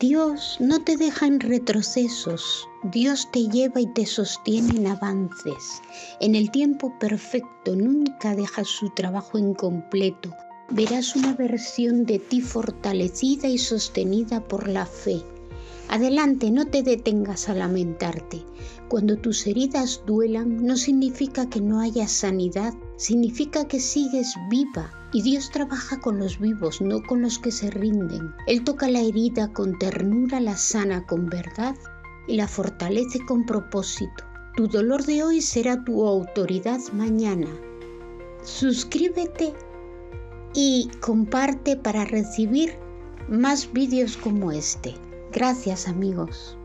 Dios no te deja en retrocesos, Dios te lleva y te sostiene en avances. En el tiempo perfecto nunca deja su trabajo incompleto. Verás una versión de ti fortalecida y sostenida por la fe. Adelante, no te detengas a lamentarte. Cuando tus heridas duelan, no significa que no haya sanidad, significa que sigues viva. Y Dios trabaja con los vivos, no con los que se rinden. Él toca la herida con ternura, la sana con verdad y la fortalece con propósito. Tu dolor de hoy será tu autoridad mañana. Suscríbete y comparte para recibir más vídeos como este. Gracias, amigos.